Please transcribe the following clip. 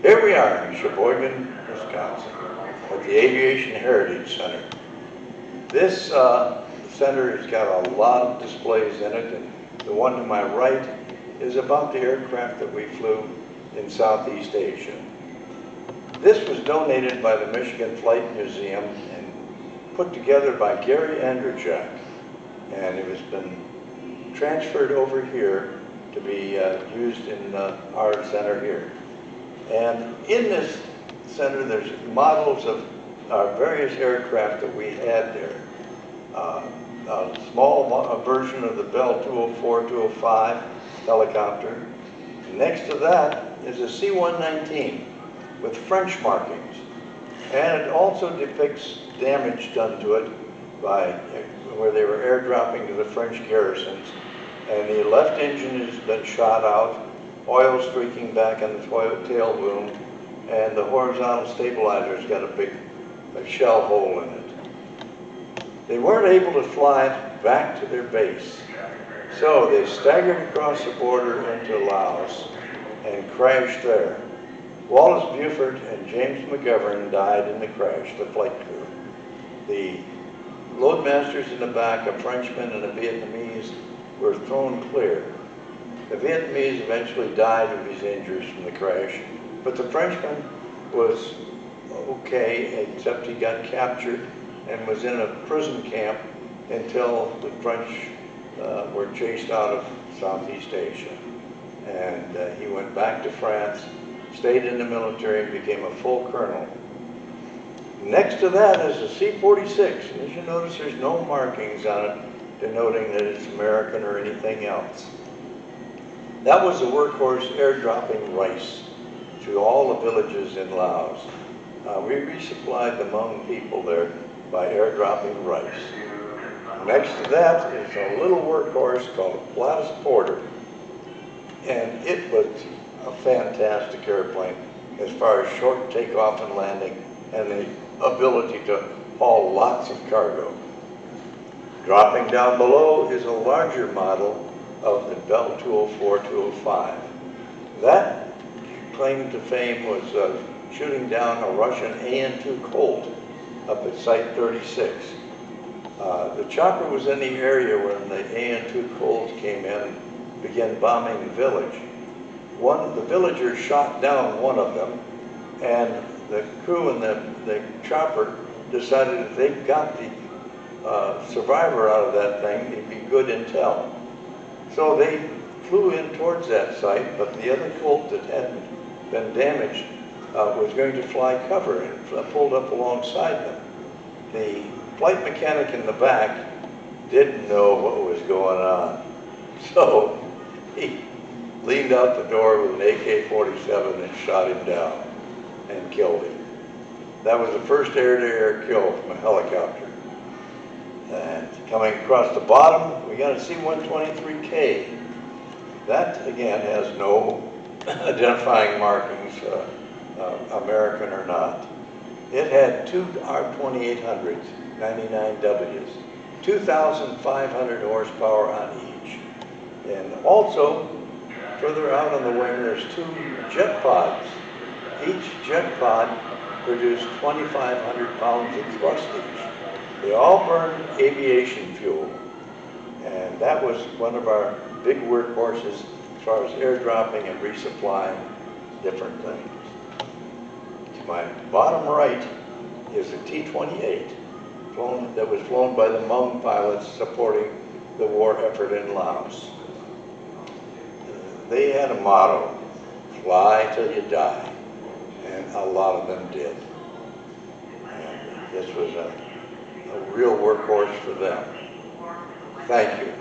Here we are in Sheboygan, Wisconsin, at the Aviation Heritage Center. This center has got a lot of displays in it, and the one to my right is about the aircraft that we flew in Southeast Asia. This was donated by the Michigan Flight Museum and put together by Gary Andrzejczyk, and it has been transferred over here to be used in our center here. And in this center, there's models of various aircraft that we had there. A small version of the Bell 204, 205 helicopter. Next to that is a C-119 with French markings. And it also depicts damage done to it by where they were airdropping to the French garrisons. And the left engine has been shot out, oil streaking back on the tail boom, and the horizontal stabilizer's got a big shell hole in it. They weren't able to fly back to their base, so they staggered across the border into Laos and crashed there. Wallace Buford and James McGovern died in the crash, the flight crew. The loadmasters in the back, a Frenchman and a Vietnamese, were thrown clear. The Vietnamese eventually died of his injuries from the crash, but the Frenchman was okay, except he got captured and was in a prison camp until the French were chased out of Southeast Asia. And he went back to France, stayed in the military, and became a full colonel. Next to that is a C-46, and as you notice, there's no markings on it denoting that it's American or anything else. That was the workhorse airdropping rice to all the villages in Laos. We resupplied the Hmong people there by airdropping rice. Next to that is a little workhorse called Gladys Porter. And it was a fantastic airplane as far as short takeoff and landing and the ability to haul lots of cargo. Dropping down below is a larger model of the Bell 204, 205. That claim to fame was shooting down a Russian AN-2 Colt up at Site 36. The chopper was in the area when the AN-2 Colts came in and began bombing the village. The villagers shot down one of them, and the crew in the chopper decided if they got the survivor out of that thing, it'd be good intel. So they flew in towards that site, but the other Colt that hadn't been damaged was going to fly cover and pulled up alongside them. The flight mechanic in the back didn't know what was going on. So he leaned out the door with an AK-47 and shot him down and killed him. That was the first air-to-air kill from a helicopter. And coming across the bottom, we got a C-123K. That, again, has no identifying markings, American or not. It had two R-2800s, 99Ws, 2,500 horsepower on each. And also, further out on the wing, there's two jet pods. Each jet pod produced 2,500 pounds of thrust each. They all burned aviation fuel, and that was one of our big workhorses as far as airdropping and resupplying different things. To my bottom right is a T-28 that was flown by the Hmong pilots supporting the war effort in Laos. They had a motto, fly till you die, and a lot of them did. And this was a real workhorse for them. Thank you.